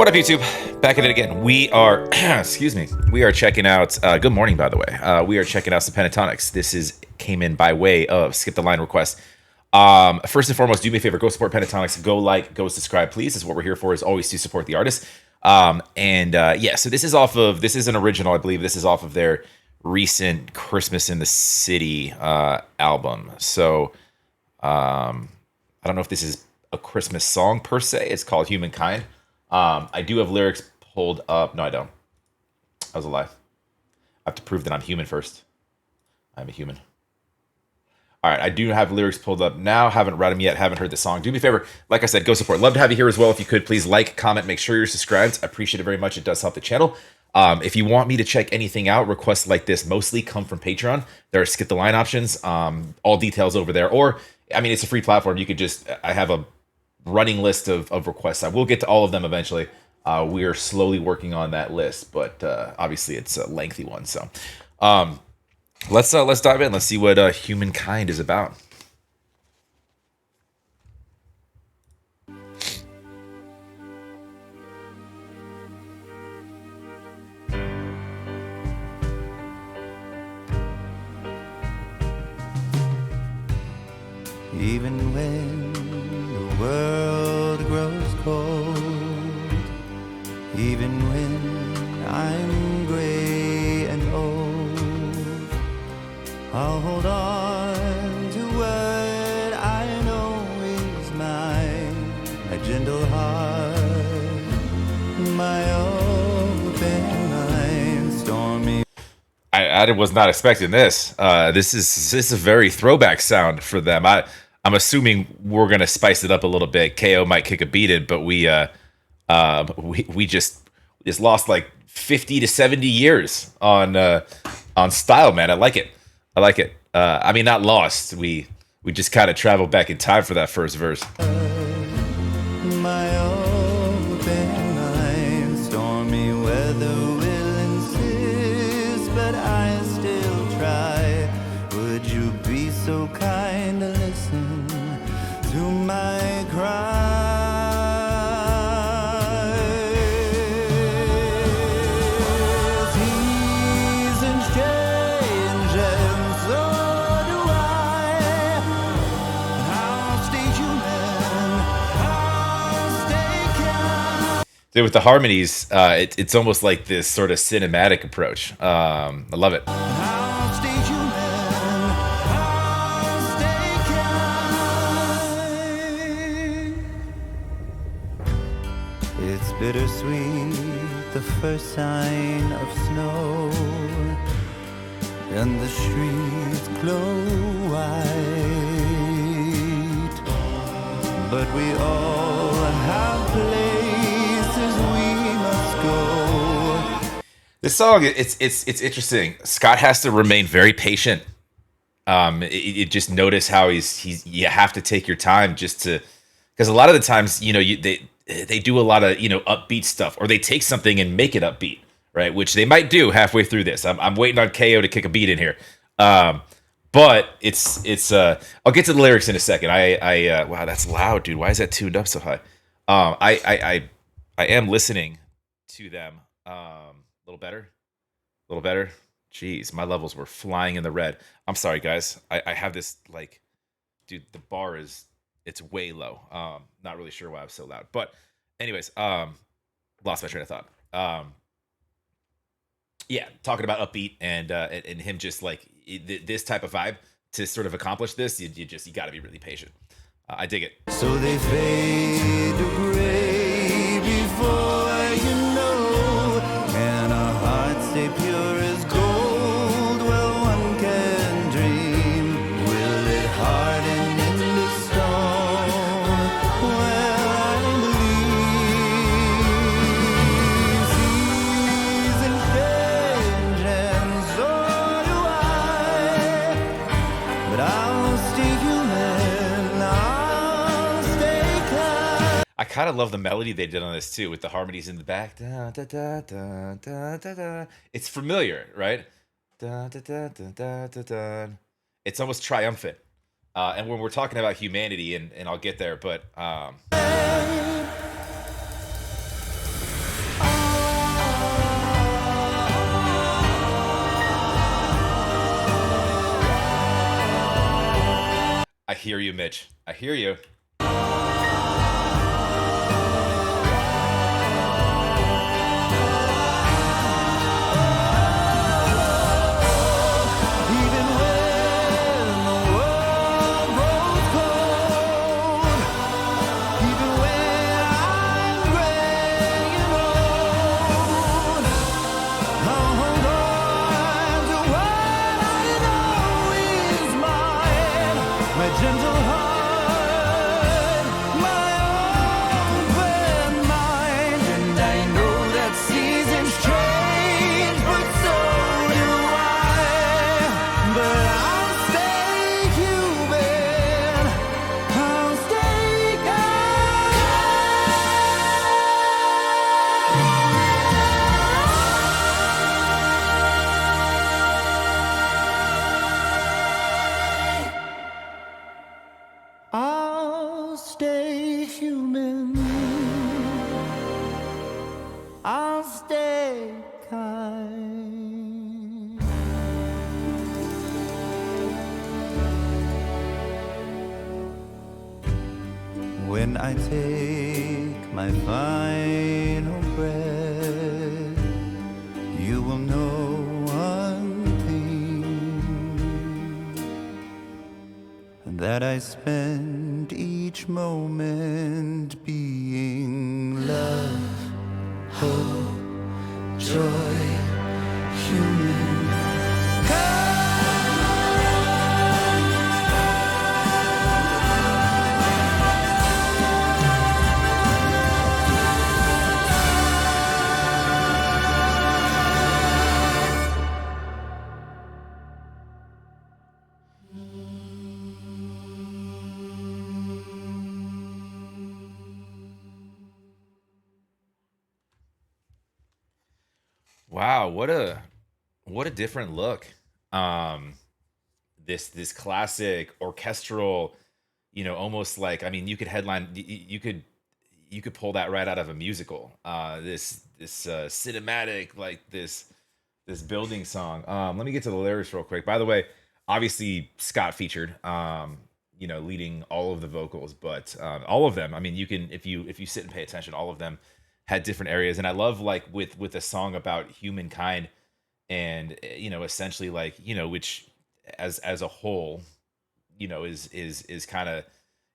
What up, YouTube? Back at it again. We are, excuse me, we are checking out, good morning, by the way. We are checking out some Pentatonix. This came in by way of skip the line request. First and foremost, do me a favor, go support Pentatonix, go like, go subscribe, please. This is what we're here for, is always to support the artist. Yeah, so this is an original, I believe. This is off of their recent Christmas in the City album. So, I don't know if this is a Christmas song per se. It's called Humankind. I do have lyrics pulled up. No, I don't. I was alive. I have to prove that I'm human first. I'm a human. All right, I do have lyrics pulled up now. Haven't read them yet. Haven't heard the song. Do me a favor. Like I said, go support. Love to have you here as well. If you could, please like, comment, make sure you're subscribed. I appreciate it very much. It does help the channel. If you want me to check anything out, requests like this mostly come from Patreon. There are skip the line options. All details over there. Or, I mean, it's a free platform. You could just, I have a running list of requests. I will get to all of them eventually. We are slowly working on that list, but obviously it's a lengthy one. So let's dive in. Let's see what Humankind is about. Even when the world grows cold, even when I'm gray and old, I'll hold on to what I know is mine, my gentle heart, my open mind, stormy. I was not expecting this. This is a very throwback sound for them. I'm assuming we're gonna spice it up a little bit. KO might kick a beat in, but we just lost like 50 to 70 years on style, man. I like it. I like it. I mean, not lost. We just kind of traveled back in time for that first verse. My open mind, stormy weather will insist, but I still try. Would you be so kind to listen to my cry? Seasons change and so do I. I'll stay human, I'll stay kind. Dude, with the harmonies, it's almost like this sort of cinematic approach. I love it. I'll stay human, I'll stay kind. It's bittersweet, the first sign of snow, and the streets glow white. But we all have places we must go. This song, it's interesting. Scott has to remain very patient. You just notice how you have to take your time just to, because a lot of the times, you know, they do a lot of, you know, upbeat stuff, or they take something and make it upbeat, right? Which they might do halfway through this. I'm waiting on KO to kick a beat in here. But it's I'll get to the lyrics in a second. Wow, that's loud, dude. Why is that tuned up so high? I am listening to them. A little better. Jeez, my levels were flying in the red. I'm sorry, guys. I have this, like, dude, the bar it's way low. Not really sure why I was so loud. But anyways, lost my train of thought. Yeah, talking about upbeat and him just like this type of vibe to sort of accomplish this, you got to be really patient. I dig it. So they fade to gray before you know, and our hearts stay pure as gold. Well, one can dream. Will it harden into stone? Well, I believe seasons change and so do I. But I'll stay human, I'll stay kind. I kind of love the melody they did on this too, with the harmonies in the back. Da, da, da, da, da, da, da. It's familiar, right? Da, da, da, da, da, da, da. It's almost triumphant. And when we're talking about humanity, and I'll get there, but hear you, Mitch. I hear you. Even when the world grows cold, even when I'm gray and old, I'll hold on to what I know is mine. My gentle heart, my open mind, and I know that seasons change, but so do I. But I'll stay human. I'll stay kind. I'll stay human. I'll stay kind. When I take my final breath, you will know one thing, that I spend each moment being love, hope, joy, human. Wow, what a different look. Um, this classic orchestral, almost like, I mean, you could headline, you could pull that right out of a musical. This cinematic, like this building song. Let me get to the lyrics real quick. By the way, obviously Scott featured, leading all of the vocals, but all of them. I mean, you can, if you sit and pay attention, all of them had different areas. And I love, like, with a song about humankind, and essentially, like, which as a whole, is kind of,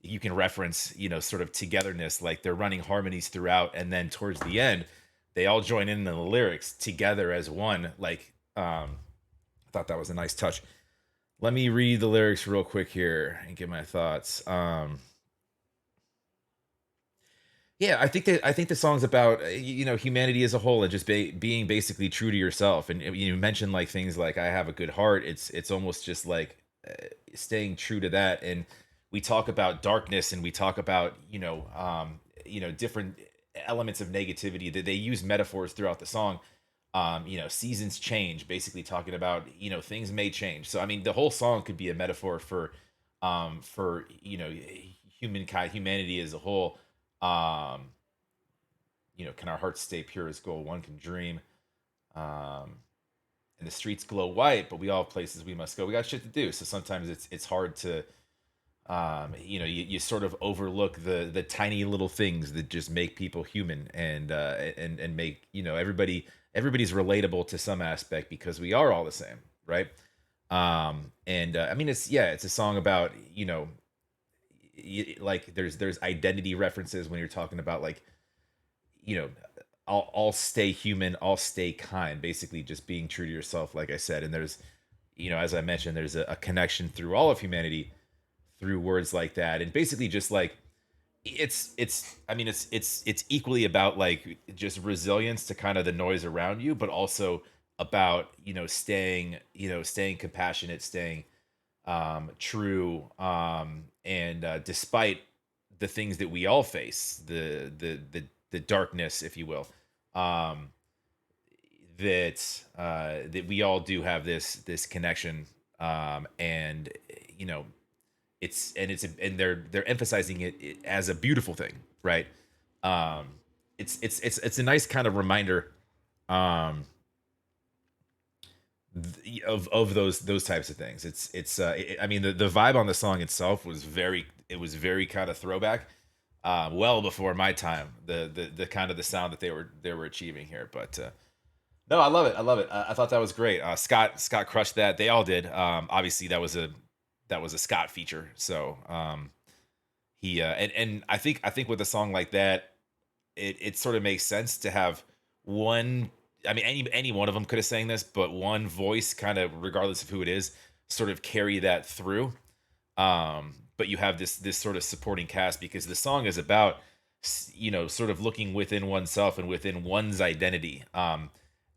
you can reference, sort of togetherness, like they're running harmonies throughout, and then towards the end they all join in the lyrics together as one. Like, I thought that was a nice touch. Let me read the lyrics real quick here and get my thoughts. Yeah, I think the song's about, humanity as a whole, and just being basically true to yourself. And you mentioned, like, things like, I have a good heart. It's almost just like, staying true to that. And we talk about darkness, and we talk about, different elements of negativity, that they use metaphors throughout the song. Seasons change, basically talking about, things may change. So I mean, the whole song could be a metaphor for humankind, humanity as a whole. um can our hearts stay pure as gold, one can dream. um and the streets glow white, but we all have places we must go. We got shit to do, so sometimes it's hard to, you sort of overlook the tiny little things that just make people human, and make, everybody's relatable to some aspect, because we are all the same, right? And I mean, it's a song about, like, there's identity references when you're talking about, like, you know I'll stay human, I'll stay kind, basically just being true to yourself, like I said. And there's, as I mentioned, there's a connection through all of humanity through words like that. And basically just like, it's I mean, it's equally about, like, just resilience to kind of the noise around you, but also about, staying compassionate, staying true, and despite the things that we all face, the darkness, if you will, um, that we all do have this connection, and you know and they're emphasizing it as a beautiful thing, right? Um, it's a nice kind of reminder, um, of those types of things. I mean, the vibe on the song itself was very kind of throwback, well before my time. The kind of the sound that they were achieving here, but no, I love it. I love it. I thought that was great. Scott crushed that. They all did. Obviously, that was a Scott feature. So he and I think with a song like that, it sort of makes sense to have one. I mean, any one of them could have sang this, but one voice, kind of regardless of who it is, sort of carry that through. But you have this sort of supporting cast because the song is about sort of looking within oneself and within one's identity,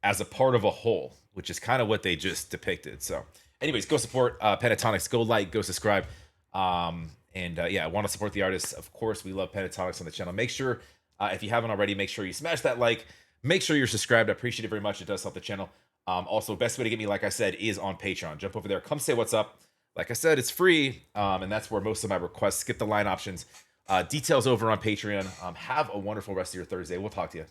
as a part of a whole, which is kind of what they just depicted. So, anyways, go support Pentatonix. Go like, go subscribe. Yeah, I want to support the artists. Of course, we love Pentatonix on the channel. Make sure, if you haven't already, make sure you smash that like. Make sure you're subscribed. I appreciate it very much. It does help the channel. Also, best way to get me, like I said, is on Patreon. Jump over there. Come say what's up. Like I said, it's free, and that's where most of my requests, skip the line options, details over on Patreon. Have a wonderful rest of your Thursday. We'll talk to you.